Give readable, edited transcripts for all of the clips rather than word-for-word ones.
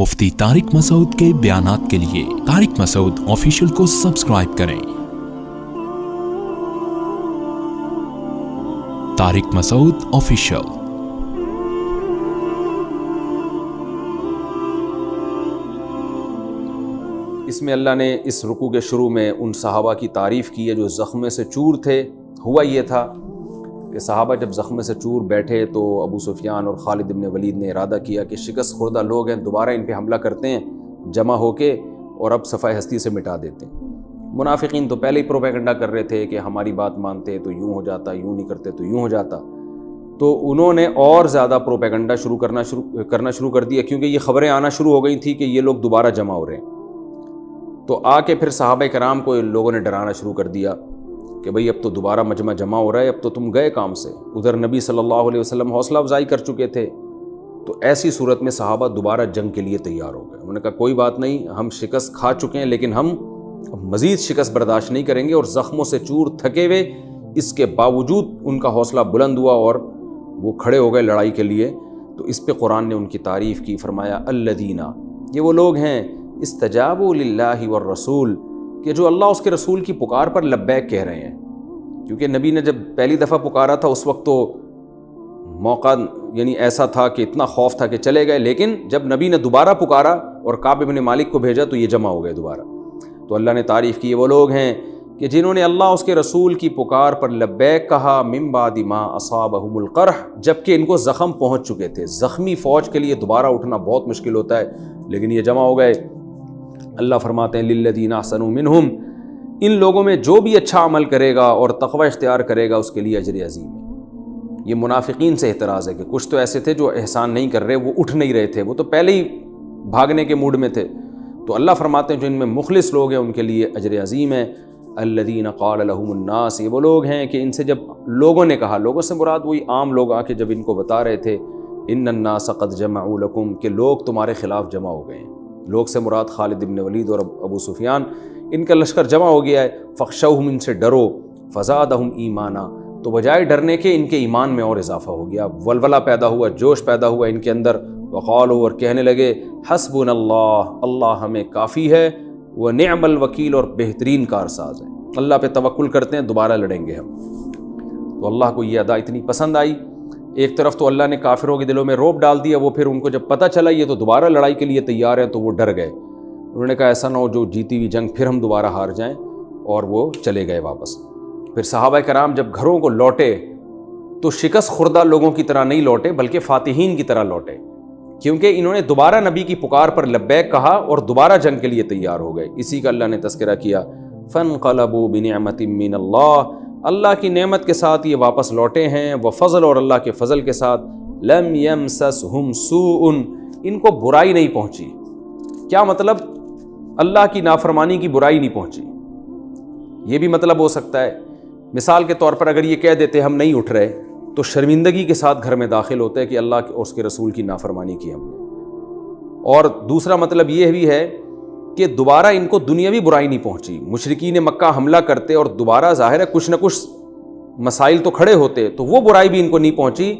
مفتی طارق مسعود کے بیانات کے لیے طارق مسعود آفیشیل کو سبسکرائب کریں۔ طارق مسعود آفیشیل۔ اس میں اللہ نے اس رکوع کے شروع میں ان صحابہ کی تعریف کی ہے جو زخم سے چور تھے۔ ہوا یہ تھا کہ صحابہ جب زخم سے چور بیٹھے تو ابو سفیان اور خالد بن ولید نے ارادہ کیا کہ شکست خوردہ لوگ ہیں، دوبارہ ان پہ حملہ کرتے ہیں جمع ہو کے اور اب صفحہ ہستی سے مٹا دیتے ہیں۔ منافقین تو پہلے ہی پروپیگنڈا کر رہے تھے کہ ہماری بات مانتے تو یوں ہو جاتا، یوں نہیں کرتے تو یوں ہو جاتا، تو انہوں نے اور زیادہ پروپیگنڈا کرنا شروع کر دیا، کیونکہ یہ خبریں آنا شروع ہو گئی تھیں کہ یہ لوگ دوبارہ جمع ہو رہے ہیں۔ تو آ کے پھر صحابہ کرام کو لوگوں نے ڈرانا شروع کر دیا کہ بھئی اب تو دوبارہ مجمع جمع ہو رہا ہے، اب تو تم گئے کام سے۔ ادھر نبی صلی اللہ علیہ وسلم حوصلہ افزائی کر چکے تھے، تو ایسی صورت میں صحابہ دوبارہ جنگ کے لیے تیار ہو گئے۔ انہوں نے کہا کوئی بات نہیں، ہم شکست کھا چکے ہیں لیکن ہم مزید شکست برداشت نہیں کریں گے، اور زخموں سے چور تھکے ہوئے اس کے باوجود ان کا حوصلہ بلند ہوا اور وہ کھڑے ہو گئے لڑائی کے لیے۔ تو اس پہ قرآن نے ان کی تعریف کی، فرمایا الذین، یہ وہ لوگ ہیں استجابوا للہ والرسول، کہ جو اللہ اس کے رسول کی پکار پر لبیک کہہ رہے ہیں۔ کیونکہ نبی نے جب پہلی دفعہ پکارا تھا اس وقت تو موقع یعنی ایسا تھا کہ اتنا خوف تھا کہ چلے گئے، لیکن جب نبی نے دوبارہ پکارا اور کعب بن مالک کو بھیجا تو یہ جمع ہو گئے دوبارہ۔ تو اللہ نے تعریف کی، وہ لوگ ہیں کہ جنہوں نے اللہ اس کے رسول کی پکار پر لبیک کہا، من بعد ما اصابہم القرح، جبکہ ان کو زخم پہنچ چکے تھے۔ زخمی فوج کے لیے دوبارہ اٹھنا بہت مشکل ہوتا ہے، لیکن یہ جمع ہو گئے۔ اللہ فرماتے ہیں للذین احسنوا منہم، ان لوگوں میں جو بھی اچھا عمل کرے گا اور تقوی اختیار کرے گا اس کے لیے اجر عظیم ہے۔ یہ منافقین سے اعتراض ہے کہ کچھ تو ایسے تھے جو احسان نہیں کر رہے، وہ اٹھ نہیں رہے تھے، وہ تو پہلے ہی بھاگنے کے موڈ میں تھے۔ تو اللہ فرماتے ہیں جو ان میں مخلص لوگ ہیں ان کے لیے اجر عظیم ہے۔ الذین قال لهم الناس، یہ وہ لوگ ہیں کہ ان سے جب لوگوں نے کہا، لوگوں سے مراد وہی عام لوگ آ کے جب ان کو بتا رہے تھے ان الناس قد جمعوا لکم، کہ لوگ تمہارے خلاف جمع ہو گئے ہیں۔ لوگ سے مراد خالد بن ولید اور ابو سفیان، ان کا لشکر جمع ہو گیا ہے۔ فخشوہم، ان سے ڈرو، فزادہم ایمانا، تو بجائے ڈرنے کے ان کے ایمان میں اور اضافہ ہو گیا، ولولہ پیدا ہوا، جوش پیدا ہوا ان کے اندر۔ وقالوا، اور کہنے لگے حسبنا اللہ، اللہ ہمیں کافی ہے، ونعم الوکیل، اور بہترین کارساز ہے، اللہ پہ توکل کرتے ہیں، دوبارہ لڑیں گے ہم۔ تو اللہ کو یہ ادا اتنی پسند آئی۔ ایک طرف تو اللہ نے کافروں کے دلوں میں رعب ڈال دیا، وہ پھر ان کو جب پتہ چلا یہ تو دوبارہ لڑائی کے لیے تیار ہیں تو وہ ڈر گئے۔ انہوں نے کہا ایسا نہ ہو جو جیتی ہوئی جنگ پھر ہم دوبارہ ہار جائیں، اور وہ چلے گئے واپس۔ پھر صحابہ کرام جب گھروں کو لوٹے تو شکست خوردہ لوگوں کی طرح نہیں لوٹے بلکہ فاتحین کی طرح لوٹے، کیونکہ انہوں نے دوبارہ نبی کی پکار پر لبیک کہا اور دوبارہ جنگ کے لیے تیار ہو گئے۔ اسی کا اللہ نے تذکرہ کیا، فانقلبوا بنعمت من اللہ، اللہ کی نعمت کے ساتھ یہ واپس لوٹے ہیں، وفضل، اور اللہ کے فضل کے ساتھ، لم یمسسہم سوء، ان کو برائی نہیں پہنچی۔ کیا مطلب؟ اللہ کی نافرمانی کی برائی نہیں پہنچی۔ یہ بھی مطلب ہو سکتا ہے، مثال کے طور پر اگر یہ کہہ دیتے ہم نہیں اٹھ رہے تو شرمندگی کے ساتھ گھر میں داخل ہوتے کہ اللہ اور اس کے رسول کی نافرمانی کی ہم نے۔ اور دوسرا مطلب یہ بھی ہے کہ دوبارہ ان کو دنیاوی برائی نہیں پہنچی۔ مشرکین مکہ حملہ کرتے اور دوبارہ ظاہر ہے کچھ نہ کچھ مسائل تو کھڑے ہوتے، تو وہ برائی بھی ان کو نہیں پہنچی۔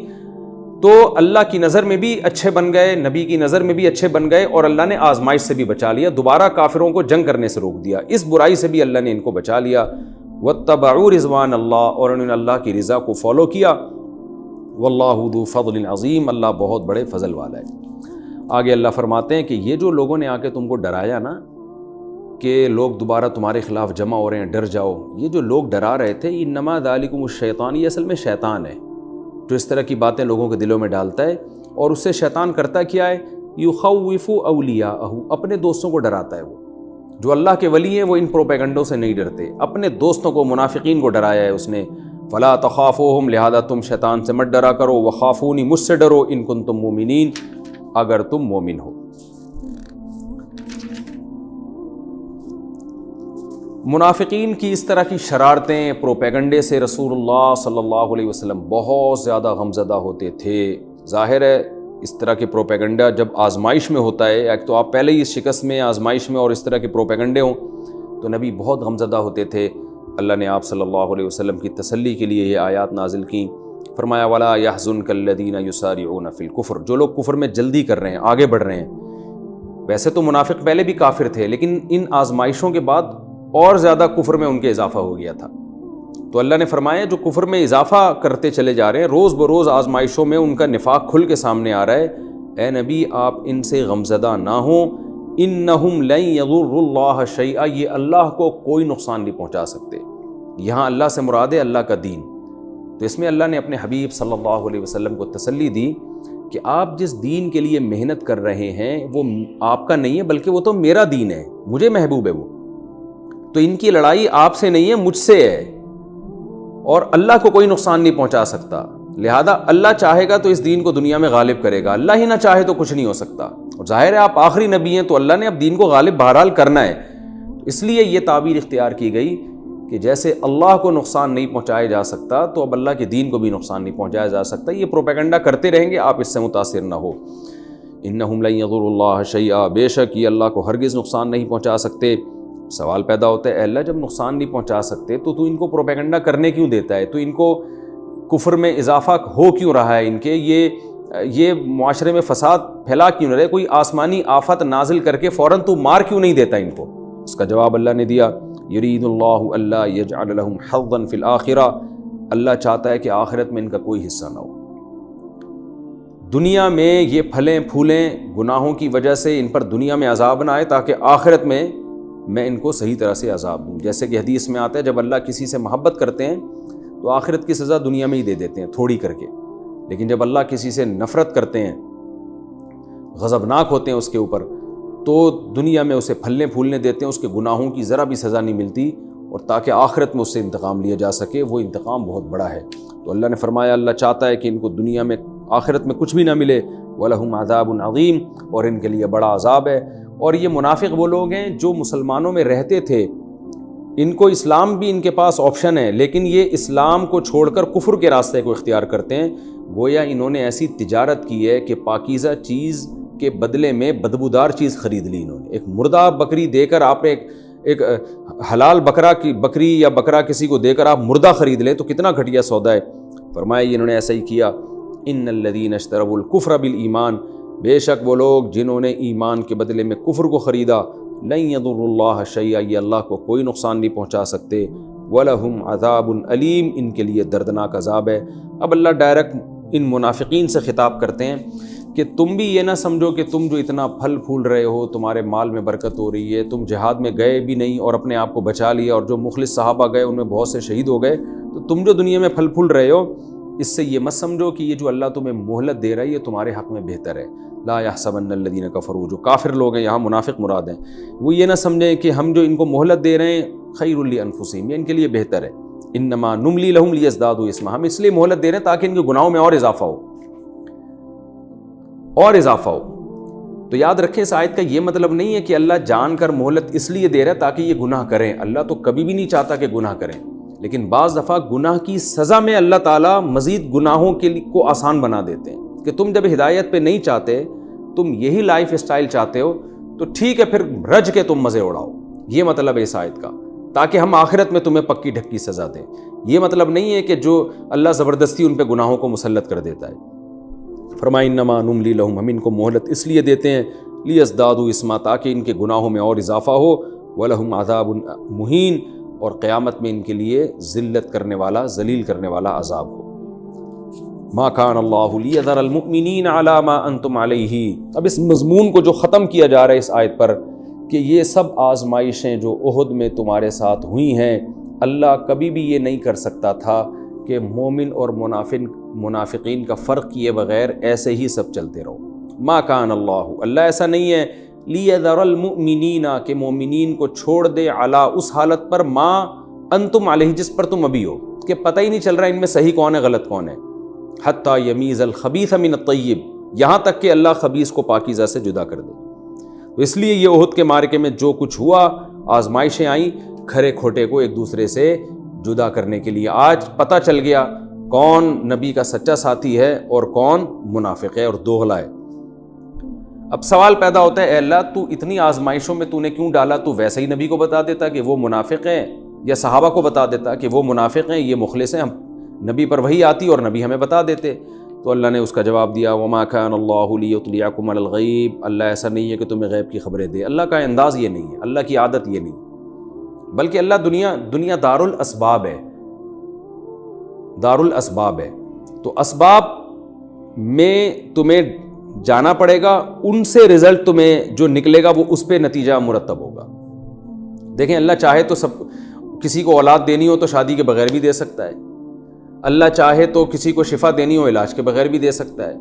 تو اللہ کی نظر میں بھی اچھے بن گئے، نبی کی نظر میں بھی اچھے بن گئے، اور اللہ نے آزمائش سے بھی بچا لیا، دوبارہ کافروں کو جنگ کرنے سے روک دیا، اس برائی سے بھی اللہ نے ان کو بچا لیا۔ واتبعوا رضوان اللہ، اور انہوں نے اللہ کی رضا کو فالو کیا۔ واللہ ذو فضل عظیم، اللہ بہت بڑے فضل والا ہے۔ آگے اللہ فرماتے ہیں کہ یہ جو لوگوں نے آ کے تم کو ڈرایا نا کہ لوگ دوبارہ تمہارے خلاف جمع ہو رہے ہیں، ڈر جاؤ، یہ جو لوگ ڈرا رہے تھے، انما ذالکم الشیطان، یہ اصل میں شیطان ہے جو اس طرح کی باتیں لوگوں کے دلوں میں ڈالتا ہے۔ اور اس سے شیطان کرتا کیا ہے؟ یخوف اولیاءہ، اپنے دوستوں کو ڈراتا ہے۔ وہ جو اللہ کے ولی ہیں وہ ان پروپیگنڈوں سے نہیں ڈرتے، اپنے دوستوں کو، منافقین کو ڈرایا ہے اس نے۔ فلا تخافوہم، لہذا تم شیطان سے مت ڈرا کرو، وخافونی، مجھ سے ڈرو، ان کنتم مومنین، اگر تم مومن ہو۔ منافقین کی اس طرح کی شرارتیں، پروپیگنڈے سے رسول اللہ صلی اللہ علیہ وسلم بہت زیادہ غمزدہ ہوتے تھے۔ ظاہر ہے اس طرح کے پروپیگنڈا جب آزمائش میں ہوتا ہے، ایک تو آپ پہلے ہی اس شکست میں، آزمائش میں، اور اس طرح کے پروپیگنڈے ہوں تو نبی بہت غمزدہ ہوتے تھے۔ اللہ نے آپ صلی اللہ علیہ وسلم کی تسلی کے لیے یہ آیات نازل کیں، فرمایا وَلَا يَحْزُنْكَ الَّذِينَ يُسَارِعُونَ فِي الْكُفْرِ، جو لوگ کفر میں جلدی کر رہے ہیں، آگے بڑھ رہے ہیں، ویسے تو منافق پہلے بھی کافر تھے، لیکن ان آزمائشوں کے بعد اور زیادہ کفر میں ان کے اضافہ ہو گیا تھا۔ تو اللہ نے فرمایا جو کفر میں اضافہ کرتے چلے جا رہے ہیں، روز بروز آزمائشوں میں ان کا نفاق کھل کے سامنے آ رہا ہے، اے نبی آپ ان سے غمزدہ نہ ہوں، انہم لن یضروا اللہ شیئا، یہ اللہ کو کوئی نقصان نہیں پہنچا سکتے۔ یہاں اللہ سے مراد ہے اللہ کا دین۔ تو اس میں اللہ نے اپنے حبیب صلی اللہ علیہ وسلم کو تسلی دی کہ آپ جس دین کے لیے محنت کر رہے ہیں وہ آپ کا نہیں ہے، بلکہ وہ تو میرا دین ہے، مجھے محبوب ہے وہ، تو ان کی لڑائی آپ سے نہیں ہے، مجھ سے ہے، اور اللہ کو کوئی نقصان نہیں پہنچا سکتا۔ لہذا اللہ چاہے گا تو اس دین کو دنیا میں غالب کرے گا، اللہ ہی نہ چاہے تو کچھ نہیں ہو سکتا۔ اور ظاہر ہے آپ آخری نبی ہیں تو اللہ نے اب دین کو غالب بہرحال کرنا ہے، اس لیے یہ تعبیر اختیار کی گئی کہ جیسے اللہ کو نقصان نہیں پہنچایا جا سکتا تو اب اللہ کے دین کو بھی نقصان نہیں پہنچایا جا سکتا۔ یہ پروپیگنڈا کرتے رہیں گے، آپ اس سے متاثر نہ ہو۔ انہم لن یضروا اللہ شیئا، بے شک یہ اللہ کو ہرگز نقصان نہیں پہنچا سکتے۔ سوال پیدا ہوتا ہے اے اللہ جب نقصان نہیں پہنچا سکتے تو ان کو پروپیگنڈا کرنے کیوں دیتا ہے؟ تو ان کو کفر میں اضافہ ہو کیوں رہا ہے؟ ان کے یہ معاشرے میں فساد پھیلا کیوں رہے؟ کوئی آسمانی آفت نازل کر کے فوراً تو مار کیوں نہیں دیتا ان کو؟ اس کا جواب اللہ نے دیا، یرید اللہ الا یجعل لهم حظا فی الآخرہ، اللہ چاہتا ہے کہ آخرت میں ان کا کوئی حصہ نہ ہو۔ دنیا میں یہ پھلیں پھولیں گناہوں کی وجہ سے ان پر دنیا میں عذاب نہ آئے، تاکہ آخرت میں ان کو صحیح طرح سے عذاب دوں۔ جیسے کہ حدیث میں آتا ہے جب اللہ کسی سے محبت کرتے ہیں تو آخرت کی سزا دنیا میں ہی دے دیتے ہیں تھوڑی کر کے، لیکن جب اللہ کسی سے نفرت کرتے ہیں، غضبناک ہوتے ہیں اس کے اوپر، تو دنیا میں اسے پھلنے پھولنے دیتے ہیں، اس کے گناہوں کی ذرا بھی سزا نہیں ملتی، اور تاکہ آخرت میں اس سے انتقام لیا جا سکے، وہ انتقام بہت بڑا ہے۔ تو اللہ نے فرمایا اللہ چاہتا ہے کہ ان کو دنیا میں آخرت میں کچھ بھی نہ ملے، وَلَهُمْ عَذَابٌ عَظِيمٌ، اور ان کے لیے بڑا عذاب ہے۔ اور یہ منافق وہ لوگ ہیں جو مسلمانوں میں رہتے تھے، ان کو اسلام بھی ان کے پاس آپشن ہے، لیکن یہ اسلام کو چھوڑ کر کفر کے راستے کو اختیار کرتے ہیں۔ گویا انہوں نے ایسی تجارت کی ہے کہ پاکیزہ چیز کے بدلے میں بدبودار چیز خرید لی انہوں نے۔ ایک مردہ بکری دے کر آپ ایک حلال بکری یا بکرا کسی کو دے کر آپ مردہ خرید لیں تو کتنا گھٹیا سودا ہے۔ فرمایا انہوں نے ایسا ہی کیا، ان الذین اشتروا الکفر بالایمان، بے شک وہ لوگ جنہوں نے ایمان کے بدلے میں کفر کو خریدا، لن یضروا اللہ شیئا، یہ اللہ کو کوئی نقصان نہیں پہنچا سکتے، وَلَهُمْ عَذَابٌ علیم، ان کے لیے دردناک عذاب ہے۔ اب اللہ ڈائریکٹ ان منافقین سے خطاب کرتے ہیں کہ تم بھی یہ نہ سمجھو کہ تم جو اتنا پھل پھول رہے ہو، تمہارے مال میں برکت ہو رہی ہے، تم جہاد میں گئے بھی نہیں اور اپنے آپ کو بچا لیا، اور جو مخلص صحابہ گئے ان میں بہت سے شہید ہو گئے، تو تم جو دنیا میں پھل پھول رہے ہو اس سے یہ مت سمجھو کہ یہ جو اللہ تمہیں مہلت دے رہا ہے یہ تمہارے حق میں بہتر ہے۔ لا یحسبن الذین کفروا، جو کافر لوگ ہیں، یہاں منافق مراد ہیں، وہ یہ نہ سمجھیں کہ ہم جو ان کو مہلت دے رہے ہیں خیر لانفسہم، یہ ان کے لیے بہتر ہے، انما نملی لہم لیزدادوا اثما، ہم اس لیے مہلت دے رہے ہیں تاکہ ان کے گناہوں میں اور اضافہ ہو۔ تو یاد رکھیں اس آیت کا یہ مطلب نہیں ہے کہ اللہ جان کر مہلت اس لیے دے رہا ہے تاکہ یہ گناہ کریں، اللہ تو کبھی بھی نہیں چاہتا کہ گناہ کریں، لیکن بعض دفعہ گناہ کی سزا میں اللہ تعالیٰ مزید گناہوں کو آسان بنا دیتے ہیں کہ تم جب ہدایت پہ نہیں چاہتے، تم یہی لائف اسٹائل چاہتے ہو تو ٹھیک ہے، پھر رج کے تم مزے اڑاؤ، یہ مطلب ہے اس آیت کا، تاکہ ہم آخرت میں تمہیں پکی ڈھکی سزا دیں۔ یہ مطلب نہیں ہے کہ جو اللہ زبردستی ان پہ گناہوں کو مسلط کر دیتا ہے۔ فرمایا انما نملی لہم، ہم ان کو مہلت اس لیے دیتے ہیں لیزدادوا اثما، تاکہ ان کے گناہوں میں اور اضافہ ہو، ولہم عذاب مہین، اور قیامت میں ان کے لیے ذلت کرنے والا، ذلیل کرنے والا عذاب ہو۔ ما کان اللہ لیذر المؤمنین علی ما انتم علیہ، اب اس مضمون کو جو ختم کیا جا رہا ہے اس آیت پر کہ یہ سب آزمائشیں جو احد میں تمہارے ساتھ ہوئی ہیں، اللہ کبھی بھی یہ نہیں کر سکتا تھا کہ مومن اور منافقین کا فرق کیے بغیر ایسے ہی سب چلتے رہو۔ ما کان اللہ ایسا نہیں ہے لیذر المؤمنین کہ مومنین کو چھوڑ دے علی اس حالت پر ما انتم علیہ جس پر تم ابھی ہو، کہ پتہ ہی نہیں چل رہا ان میں صحیح کون ہے غلط کون ہے، حتی یمیز الخبیث من الطیب، یہاں تک کہ اللہ خبیث کو پاکیزہ سے جدا کر دے۔ تو اس لیے یہ احد کے معرکے میں جو کچھ ہوا، آزمائشیں آئیں کھرے کھوٹے کو ایک دوسرے سے جدا کرنے کے لیے۔ آج پتہ چل گیا کون نبی کا سچا ساتھی ہے اور کون منافق ہے اور دوغلا ہے۔ اب سوال پیدا ہوتا ہے اے اللہ تو اتنی آزمائشوں میں تو نے کیوں ڈالا؟ تو ویسے ہی نبی کو بتا دیتا کہ وہ منافق ہیں، یا صحابہ کو بتا دیتا کہ وہ منافق ہیں، یہ مخلص ہیں، ہم نبی پر وحی آتی اور نبی ہمیں بتا دیتے۔ تو اللہ نے اس کا جواب دیا وما كان الله ليطلعكم على الغیب، اللہ ایسا نہیں ہے کہ تمہیں غیب کی خبریں دے، اللہ کا انداز یہ نہیں ہے، اللہ کی عادت یہ نہیں ہے، بلکہ اللہ دنیا دار الاسباب ہے، دار الاسباب ہے، تو اسباب میں تمہیں جانا پڑے گا، ان سے رزلٹ تمہیں جو نکلے گا وہ اس پہ نتیجہ مرتب ہوگا۔ دیکھیں اللہ چاہے تو کسی کو اولاد دینی ہو تو شادی کے بغیر بھی دے سکتا ہے، اللہ چاہے تو کسی کو شفا دینی ہو علاج کے بغیر بھی دے سکتا ہے،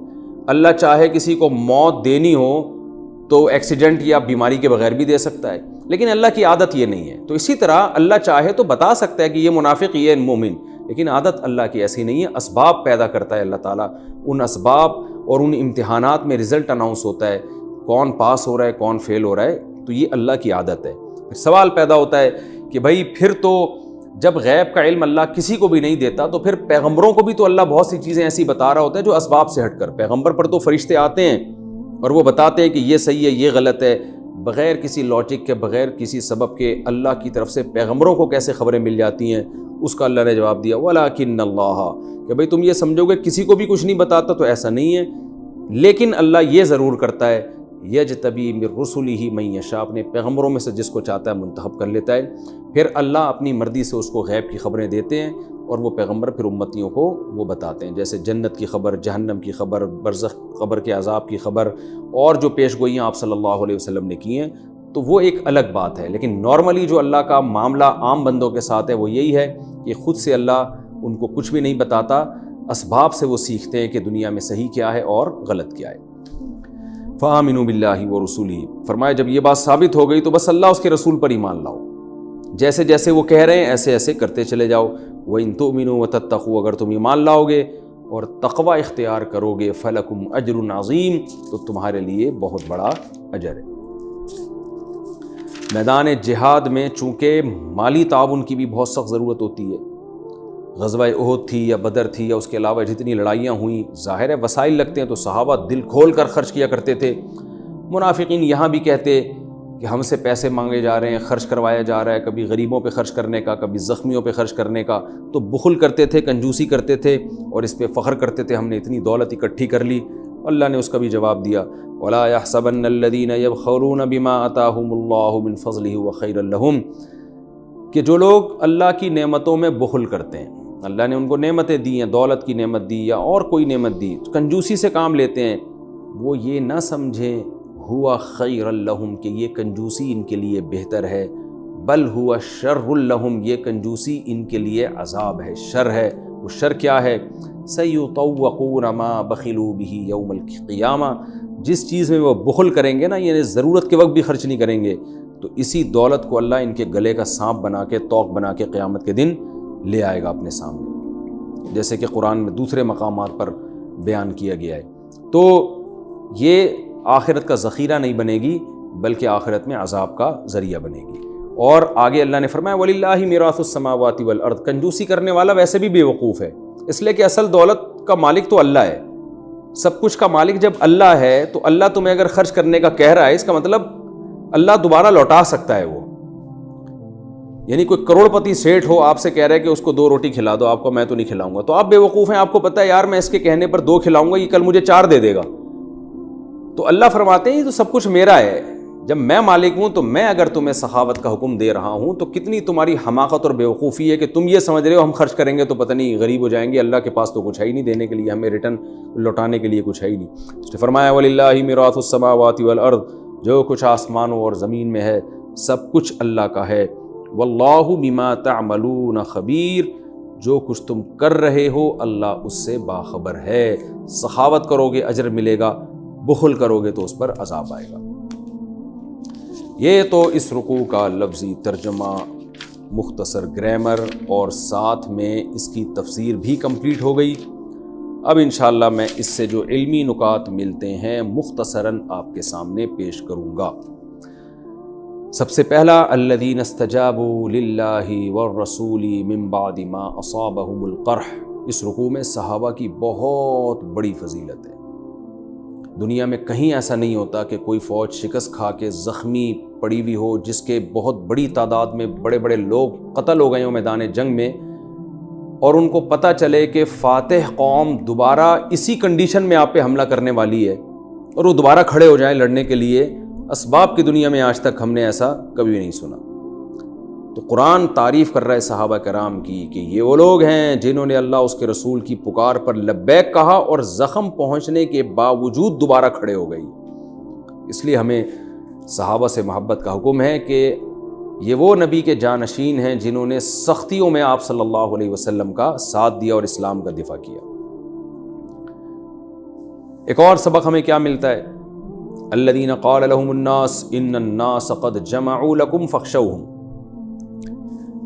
اللہ چاہے کسی کو موت دینی ہو تو ایکسیڈنٹ یا بیماری کے بغیر بھی دے سکتا ہے، لیکن اللہ کی عادت یہ نہیں ہے۔ تو اسی طرح اللہ چاہے تو بتا سکتا ہے کہ یہ منافق یہ مومن، لیکن عادت اللہ کی ایسی نہیں ہے، اسباب پیدا کرتا ہے اللہ تعالیٰ، ان اسباب اور ان امتحانات میں رزلٹ اناؤنس ہوتا ہے، کون پاس ہو رہا ہے کون فیل ہو رہا ہے، تو یہ اللہ کی عادت ہے۔ پھر سوال پیدا ہوتا ہے کہ بھائی پھر تو جب غیب کا علم اللہ کسی کو بھی نہیں دیتا تو پھر پیغمبروں کو بھی تو اللہ بہت سی چیزیں ایسی بتا رہا ہوتا ہے جو اسباب سے ہٹ کر، پیغمبر پر تو فرشتے آتے ہیں اور وہ بتاتے ہیں کہ یہ صحیح ہے یہ غلط ہے، بغیر کسی لاجک کے بغیر کسی سبب کے اللہ کی طرف سے پیغمبروں کو کیسے خبریں مل جاتی ہیں، اس کا اللہ نے جواب دیا وَلَٰكِنَّ اللَّهَ، کہ بھئی تم یہ سمجھو گے کسی کو بھی کچھ نہیں بتاتا تو ایسا نہیں ہے، لیکن اللہ یہ ضرور کرتا ہے یجتبی من رسلہ من یشاء، اپنے پیغمبروں میں سے جس کو چاہتا ہے منتخب کر لیتا ہے، پھر اللہ اپنی مرضی سے اس کو غیب کی خبریں دیتے ہیں اور وہ پیغمبر پھر امتیوں کو وہ بتاتے ہیں، جیسے جنت کی خبر، جہنم کی خبر، برزخ قبر کے عذاب کی خبر، اور جو پیش گوئیاں آپ صلی اللہ علیہ وسلم نے کی ہیں، تو وہ ایک الگ بات ہے۔ لیکن نارملی جو اللہ کا معاملہ عام بندوں کے ساتھ ہے وہ یہی ہے کہ خود سے اللہ ان کو کچھ بھی نہیں بتاتا، اسباب سے وہ سیکھتے ہیں کہ دنیا میں صحیح کیا ہے اور غلط کیا ہے۔ فآمنوا باللہ ورسولہ، فرمایا جب یہ بات ثابت ہو گئی تو بس اللہ اس کے رسول پر ایمان لاؤ، جیسے جیسے وہ کہہ رہے ہیں ایسے ایسے کرتے چلے جاؤ۔ وَإِن تُؤْمِنُوا وَتَتَّقُوا، اگر تم ایمان لاؤ گے اور تقوی اختیار کرو گے، فَلَكُمْ أَجْرٌ عَظِيمٌ، تو تمہارے لیے بہت بڑا اجر ہے۔ میدان جہاد میں چونکہ مالی تعاون کی بھی بہت سخت ضرورت ہوتی ہے، غزوہ احد تھی یا بدر تھی یا اس کے علاوہ جتنی لڑائیاں ہوئیں، ظاہر ہے وسائل لگتے ہیں تو صحابہ دل کھول کر خرچ کیا کرتے تھے۔ منافقین یہاں بھی کہتے کہ ہم سے پیسے مانگے جا رہے ہیں، خرچ کروایا جا رہا ہے، کبھی غریبوں پہ خرچ کرنے کا، کبھی زخمیوں پہ خرچ کرنے کا، تو بخل کرتے تھے، کنجوسی کرتے تھے اور اس پہ فخر کرتے تھے ہم نے اتنی دولت اکٹھی کر لی۔ اللہ نے اس کا بھی جواب دیا وَلَا يَحْسَبَنَّ الَّذِينَ يَبْخَلُونَ بِمَا آتَاهُمُ اللَّهُ مِنْ فَضْلِهِ وَخَيْرًا لَهُمْ، کہ جو لوگ اللہ کی نعمتوں میں بخل کرتے ہیں، اللہ نے ان کو نعمتیں دی ہیں، دولت کی نعمت دی یا اور کوئی نعمت دی، کنجوسی سے کام لیتے ہیں، وہ یہ نہ سمجھیں ہوا خیر لہم کہ یہ کنجوسی ان کے لیے بہتر ہے، بل ہوا شر لہم، یہ کنجوسی ان کے لیے عذاب ہے، شر ہے۔ وہ شر کیا ہے؟ سیطوقون ما بخلوا بہ یوم القیامہ، جس چیز میں وہ بخل کریں گے نا، یعنی ضرورت کے وقت بھی خرچ نہیں کریں گے، تو اسی دولت کو اللہ ان کے گلے کا سانپ بنا کے، توق بنا کے قیامت کے دن لے آئے گا اپنے سامنے، جیسے کہ قرآن میں دوسرے مقامات پر بیان کیا گیا ہے۔ تو یہ آخرت کا ذخیرہ نہیں بنے گی بلکہ آخرت میں عذاب کا ذریعہ بنے گی۔ اور آگے اللہ نے فرمایا وَلِلَّهِ مِيرَاثُ السَّمَاوَاتِ وَالْأَرْضِ، کنجوسی کرنے والا ویسے بھی بے وقوف ہے، اس لیے کہ اصل دولت کا مالک تو اللہ ہے، سب کچھ کا مالک جب اللہ ہے تو اللہ تمہیں اگر خرچ کرنے کا کہہ رہا ہے، اس کا مطلب اللہ دوبارہ لوٹا سکتا ہے وہ۔ یعنی کوئی کروڑ پتی سیٹھ ہو، آپ سے کہہ رہا ہے کہ اس کو 2 روٹی کھلا دو، آپ کو میں تو نہیں کھلاؤں گا، تو آپ بے وقوف ہیں، آپ کو پتہ ہے یار میں اس کے کہنے پر 2 کھلاؤں گا، یہ کل مجھے 4 دے دے گا۔ تو اللہ فرماتے ہیں یہ تو سب کچھ میرا ہے، جب میں مالک ہوں تو میں اگر تمہیں سخاوت کا حکم دے رہا ہوں تو کتنی تمہاری حماقت اور بیوقوفی ہے کہ تم یہ سمجھ رہے ہو ہم خرچ کریں گے تو پتہ نہیں غریب ہو جائیں گے، اللہ کے پاس تو کچھ ہے ہی نہیں دینے کے لیے، ہمیں ریٹرن لوٹانے کے لیے کچھ ہے ہی نہیں۔ اس نے فرمایا وَلِلَّهِ مِيرَاثُ السَّمَاوَاتِ وَالْأَرْضِ، جو کچھ آسمانوں اور زمین میں ہے سب کچھ اللہ کا ہے۔ وَاللَّهُ بِمَا تَعْمَلُونَ خَبِيرٌ، جو کچھ تم کر رہے ہو اللہ اس سے باخبر ہے۔ سخاوت کرو گے اجر ملے گا، بخل کرو گے تو اس پر عذاب آئے گا۔ یہ تو اس رکوع کا لفظی ترجمہ، مختصر گرامر اور ساتھ میں اس کی تفسیر بھی کمپلیٹ ہو گئی۔ اب انشاءاللہ میں اس سے جو علمی نکات ملتے ہیں مختصراً آپ کے سامنے پیش کروں گا۔ سب سے پہلا الذین استجابوا للہ والرسول من بعد ما اصابہم القرح، اس رکوع میں صحابہ کی بہت بڑی فضیلت ہے۔ دنیا میں کہیں ایسا نہیں ہوتا کہ کوئی فوج شکست کھا کے زخمی پڑی ہوئی ہو، جس کے بہت بڑی تعداد میں بڑے بڑے لوگ قتل ہو گئے ہوں میدان جنگ میں، اور ان کو پتہ چلے کہ فاتح قوم دوبارہ اسی کنڈیشن میں آپ پہ حملہ کرنے والی ہے اور وہ دوبارہ کھڑے ہو جائیں لڑنے کے لیے، اسباب کی دنیا میں آج تک ہم نے ایسا کبھی نہیں سنا۔ تو قرآن تعریف کر رہا ہے صحابہ کرام کی کہ یہ وہ لوگ ہیں جنہوں نے اللہ اس کے رسول کی پکار پر لبیک کہا اور زخم پہنچنے کے باوجود دوبارہ کھڑے ہو گئی۔ اس لیے ہمیں صحابہ سے محبت کا حکم ہے کہ یہ وہ نبی کے جانشین ہیں جنہوں نے سختیوں میں آپ صلی اللہ علیہ وسلم کا ساتھ دیا اور اسلام کا دفاع کیا۔ ایک اور سبق ہمیں کیا ملتا ہے؟ الذین قال لهم الناس ان الناس قد جمعوا لكم فاخشوهم،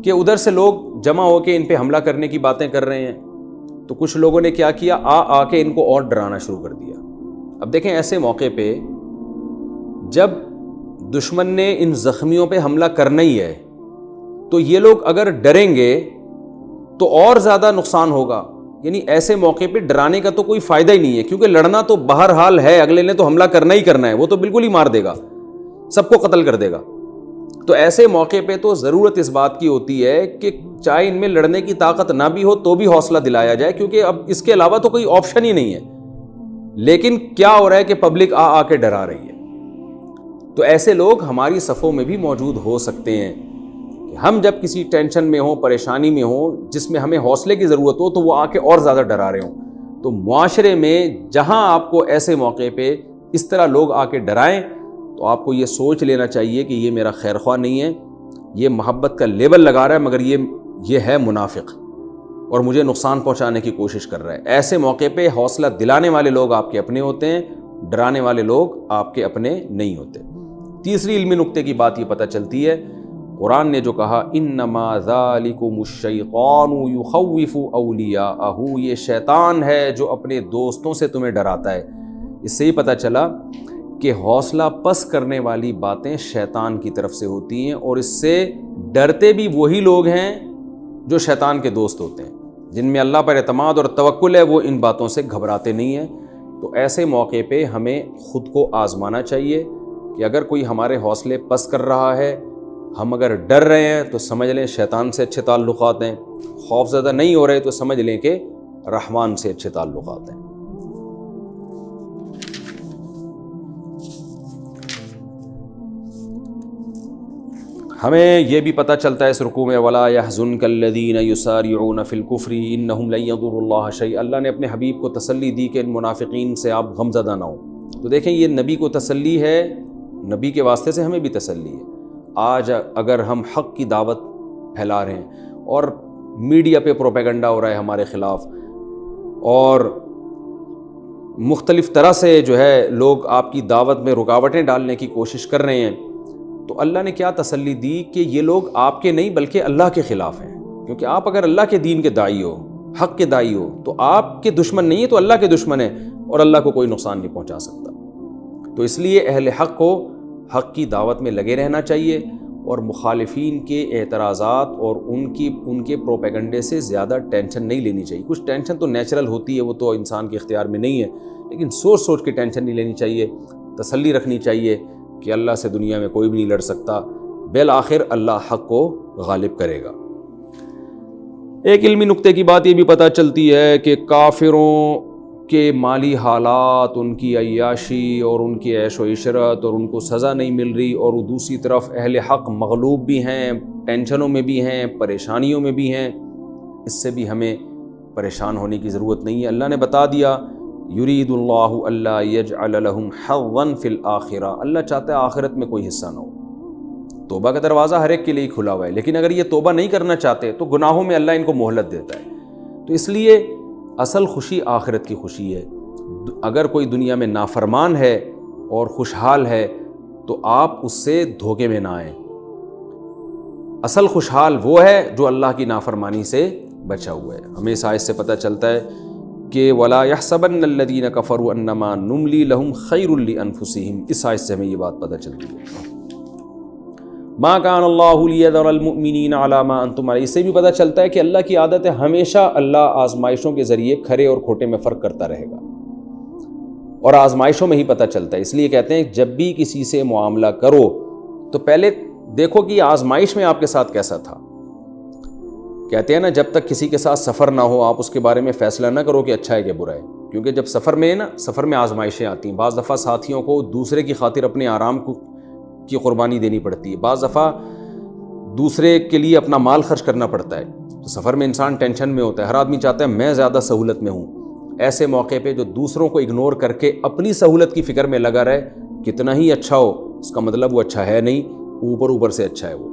کہ ادھر سے لوگ جمع ہو کے ان پہ حملہ کرنے کی باتیں کر رہے ہیں، تو کچھ لوگوں نے کیا کیا، آ کے ان کو اور ڈرانا شروع کر دیا۔ اب دیکھیں ایسے موقع پہ جب دشمن نے ان زخمیوں پہ حملہ کرنا ہی ہے تو یہ لوگ اگر ڈریں گے تو اور زیادہ نقصان ہوگا، یعنی ایسے موقع پہ ڈرانے کا تو کوئی فائدہ ہی نہیں ہے، کیونکہ لڑنا تو بہرحال ہے، اگلے نے تو حملہ کرنا ہی کرنا ہے، وہ تو بالکل ہی مار دے گا، سب کو قتل کر دے گا۔ تو ایسے موقع پہ تو ضرورت اس بات کی ہوتی ہے کہ چاہے ان میں لڑنے کی طاقت نہ بھی ہو تو بھی حوصلہ دلایا جائے، کیونکہ اب اس کے علاوہ تو کوئی آپشن ہی نہیں ہے۔ لیکن کیا ہو رہا ہے کہ پبلک آ کے ڈرا رہی ہے، تو ایسے لوگ ہماری صفوں میں بھی موجود ہو سکتے ہیں کہ ہم جب کسی ٹینشن میں ہوں، پریشانی میں ہوں، جس میں ہمیں حوصلے کی ضرورت ہو، تو وہ آ کے اور زیادہ ڈرا رہے ہوں۔ تو معاشرے میں جہاں آپ کو ایسے موقع پہ اس طرح لوگ آ کے ڈرائیں تو آپ کو یہ سوچ لینا چاہیے کہ یہ میرا خیر خواہ نہیں ہے، یہ محبت کا لیبل لگا رہا ہے، مگر یہ ہے منافق اور مجھے نقصان پہنچانے کی کوشش کر رہا ہے۔ ایسے موقع پہ حوصلہ دلانے والے لوگ آپ کے اپنے ہوتے ہیں، ڈرانے والے لوگ آپ کے اپنے نہیں ہوتے۔ تیسری علمی نقطے کی بات یہ پتہ چلتی ہے، قرآن نے جو کہا انما ذالکم الشیطان یخوف اولیاءہ، یہ شیطان ہے جو اپنے دوستوں سے تمہیں ڈراتا ہے۔ اس سے ہی پتہ چلا کہ حوصلہ پست کرنے والی باتیں شیطان کی طرف سے ہوتی ہیں، اور اس سے ڈرتے بھی وہی لوگ ہیں جو شیطان کے دوست ہوتے ہیں، جن میں اللہ پر اعتماد اور توکل ہے، وہ ان باتوں سے گھبراتے نہیں ہیں۔ تو ایسے موقع پہ ہمیں خود کو آزمانا چاہیے کہ اگر کوئی ہمارے حوصلے پست کر رہا ہے، ہم اگر ڈر رہے ہیں تو سمجھ لیں شیطان سے اچھے تعلقات ہیں، خوف زدہ نہیں ہو رہے تو سمجھ لیں کہ رحمان سے اچھے تعلقات ہیں۔ ہمیں یہ بھی پتہ چلتا ہے اس رکوع میں وَلَا يَحْزُنْكَ الَّذِينَ يُسَارِعُونَ فِي الْكُفْرِ إِنَّهُمْ لَن يَضُرُّوا اللَّهَ شَيْئًا، اللہ نے اپنے حبیب کو تسلی دی کہ ان منافقین سے آپ غمزدہ نہ ہوں۔ تو دیکھیں یہ نبی کو تسلی ہے، نبی کے واسطے سے ہمیں بھی تسلی ہے۔ آج اگر ہم حق کی دعوت پھیلا رہے ہیں اور میڈیا پہ پروپیگنڈا ہو رہا ہے ہمارے خلاف، اور مختلف طرح سے جو ہے لوگ آپ کی دعوت میں رکاوٹیں ڈالنے کی کوشش کر رہے ہیں، تو اللہ نے کیا تسلی دی کہ یہ لوگ آپ کے نہیں بلکہ اللہ کے خلاف ہیں، کیونکہ آپ اگر اللہ کے دین کے داعی ہو، حق کے داعی ہو، تو آپ کے دشمن نہیں ہے تو اللہ کے دشمن ہے، اور اللہ کو کوئی نقصان نہیں پہنچا سکتا۔ تو اس لیے اہل حق کو حق کی دعوت میں لگے رہنا چاہیے، اور مخالفین کے اعتراضات اور ان کے پروپیگنڈے سے زیادہ ٹینشن نہیں لینی چاہیے۔ کچھ ٹینشن تو نیچرل ہوتی ہے، وہ تو انسان کے اختیار میں نہیں ہے، لیکن سوچ کے ٹینشن نہیں لینی چاہیے، تسلی رکھنی چاہیے کہ اللہ سے دنیا میں کوئی بھی نہیں لڑ سکتا، بالآخر اللہ حق کو غالب کرے گا۔ ایک علمی نقطے کی بات یہ بھی پتہ چلتی ہے کہ کافروں کے مالی حالات، ان کی عیاشی اور ان کی عیش و عشرت، اور ان کو سزا نہیں مل رہی، اور دوسری طرف اہل حق مغلوب بھی ہیں، ٹینشنوں میں بھی ہیں، پریشانیوں میں بھی ہیں۔ اس سے بھی ہمیں پریشان ہونے کی ضرورت نہیں ہے۔ اللہ نے بتا دیا یرید اللہ الا یجعل لہم حظا فی الآخرہ، اللہ چاہتا ہے آخرت میں کوئی حصہ نہ ہو۔ توبہ کا دروازہ ہر ایک کے لیے کھلا ہوا ہے، لیکن اگر یہ توبہ نہیں کرنا چاہتے تو گناہوں میں اللہ ان کو مہلت دیتا ہے۔ تو اس لیے اصل خوشی آخرت کی خوشی ہے۔ اگر کوئی دنیا میں نافرمان ہے اور خوشحال ہے تو آپ اس سے دھوکے میں نہ آئیں۔ اصل خوشحال وہ ہے جو اللہ کی نافرمانی سے بچا ہوا ہے۔ ہمیں اس آیت سے پتہ چلتا ہے کہ وَلَا يَحْسَبَنَّ الَّذِينَ كَفَرُوا أَنَّمَا نُمْلِي لَهُمْ خَيْرٌ لِأَنفُسِهِمْ، اس آیت سے ہمیں یہ بات پتہ چلتی ہے۔ مَا كَانَ اللَّهُ لِيَذَرَ الْمُؤْمِنِينَ عَلَى مَا أَنْتُمْ عَلَيْهِ، اس سے بھی پتہ چلتا ہے کہ اللہ کی عادت ہے ہمیشہ اللہ آزمائشوں کے ذریعے کھرے اور کھوٹے میں فرق کرتا رہے گا، اور آزمائشوں میں ہی پتہ چلتا ہے۔ اس لیے کہتے ہیں جب بھی کسی سے معاملہ کرو تو پہلے دیکھو کہ آزمائش میں آپ کے ساتھ کیسا تھا، کہتے ہیں نا جب تک کسی کے ساتھ سفر نہ ہو آپ اس کے بارے میں فیصلہ نہ کرو کہ اچھا ہے کہ برا ہے، کیونکہ جب سفر میں آزمائشیں آتی ہیں، بعض دفعہ ساتھیوں کو دوسرے کی خاطر اپنے آرام کی قربانی دینی پڑتی ہے، بعض دفعہ دوسرے کے لیے اپنا مال خرچ کرنا پڑتا ہے، تو سفر میں انسان ٹینشن میں ہوتا ہے، ہر آدمی چاہتا ہے میں زیادہ سہولت میں ہوں۔ ایسے موقع پہ جو دوسروں کو اگنور کر کے اپنی سہولت کی فکر میں لگا رہے، کتنا ہی اچھا ہو اس کا مطلب وہ اچھا ہے نہیں، اوپر سے اچھا ہے وہ۔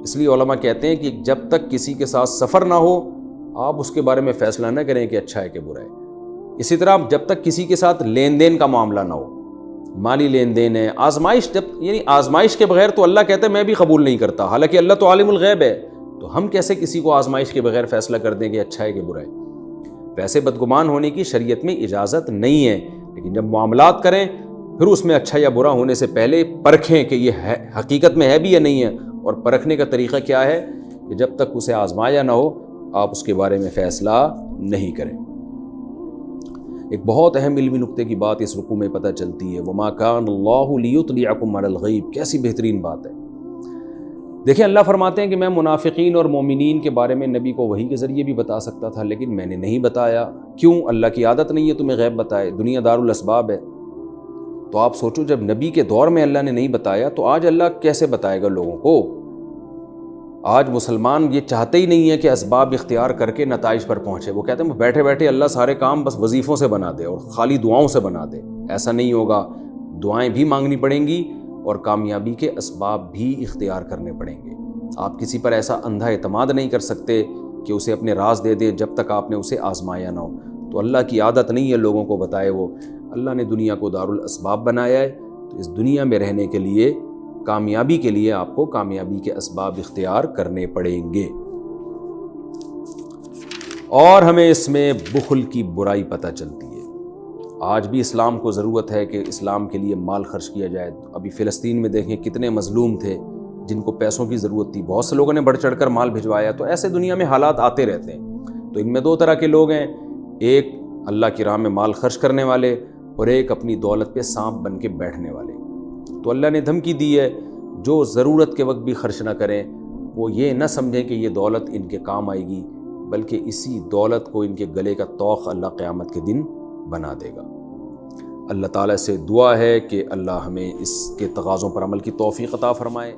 اس لیے علماء کہتے ہیں کہ جب تک کسی کے ساتھ سفر نہ ہو آپ اس کے بارے میں فیصلہ نہ کریں کہ اچھا ہے کہ برا ہے۔ اسی طرح جب تک کسی کے ساتھ لین دین کا معاملہ نہ ہو، مالی لین دین ہے، آزمائش کے بغیر تو اللہ کہتا ہے میں بھی قبول نہیں کرتا، حالانکہ اللہ تو عالم الغیب ہے، تو ہم کیسے کسی کو آزمائش کے بغیر فیصلہ کر دیں کہ اچھا ہے کہ برا ہے۔ ویسے بدگمان ہونے کی شریعت میں اجازت نہیں ہے، لیکن جب معاملات کریں پھر اس میں اچھا یا برا ہونے سے پہلے پرکھیں کہ یہ ہے حقیقت میں ہے بھی یا نہیں ہے، اور پرکھنے کا طریقہ کیا ہے کہ جب تک اسے آزمایا نہ ہو آپ اس کے بارے میں فیصلہ نہیں کریں۔ ایک بہت اہم علمی نقطے کی بات اس رکوع میں پتہ چلتی ہے، وَمَا كَانَ اللَّهُ لِيُطْلِعَكُمْ عَلَى الْغَيْبِ، کیسی بہترین بات ہے۔ دیکھیں اللہ فرماتے ہیں کہ میں منافقین اور مومنین کے بارے میں نبی کو وحی کے ذریعے بھی بتا سکتا تھا، لیکن میں نے نہیں بتایا۔ کیوں؟ اللہ کی عادت نہیں ہے تمہیں غیب بتائے، دنیا دار الاسباب ہے۔ تو آپ سوچو جب نبی کے دور میں اللہ نے نہیں بتایا تو آج اللہ کیسے بتائے گا لوگوں کو؟ آج مسلمان یہ چاہتے ہی نہیں ہے کہ اسباب اختیار کر کے نتائج پر پہنچے، وہ کہتے ہیں بیٹھے بیٹھے اللہ سارے کام بس وظیفوں سے بنا دے اور خالی دعاؤں سے بنا دے۔ ایسا نہیں ہوگا، دعائیں بھی مانگنی پڑیں گی اور کامیابی کے اسباب بھی اختیار کرنے پڑیں گے۔ آپ کسی پر ایسا اندھا اعتماد نہیں کر سکتے کہ اسے اپنے راز دے دے جب تک آپ نے اسے آزمایا نہ ہو۔ تو اللہ کی عادت نہیں ہے لوگوں کو بتائے، وہ اللہ نے دنیا کو دار الاسباب بنایا ہے، تو اس دنیا میں رہنے کے لیے کامیابی کے لیے آپ کو کامیابی کے اسباب اختیار کرنے پڑیں گے۔ اور ہمیں اس میں بخل کی برائی پتہ چلتی ہے۔ آج بھی اسلام کو ضرورت ہے کہ اسلام کے لیے مال خرچ کیا جائے۔ ابھی فلسطین میں دیکھیں کتنے مظلوم تھے جن کو پیسوں کی ضرورت تھی، بہت سے لوگوں نے بڑھ چڑھ کر مال بھجوایا۔ تو ایسے دنیا میں حالات آتے رہتے ہیں۔ تو ان میں دو طرح کے لوگ ہیں، ایک اللہ کی راہ میں مال خرچ کرنے والے اور ایک اپنی دولت پہ سانپ بن کے بیٹھنے والے۔ تو اللہ نے دھمکی دی ہے جو ضرورت کے وقت بھی خرچ نہ کریں، وہ یہ نہ سمجھیں کہ یہ دولت ان کے کام آئے گی، بلکہ اسی دولت کو ان کے گلے کا طوق اللہ قیامت کے دن بنا دے گا۔ اللہ تعالیٰ سے دعا ہے کہ اللہ ہمیں اس کے تقاضوں پر عمل کی توفیق عطا فرمائے۔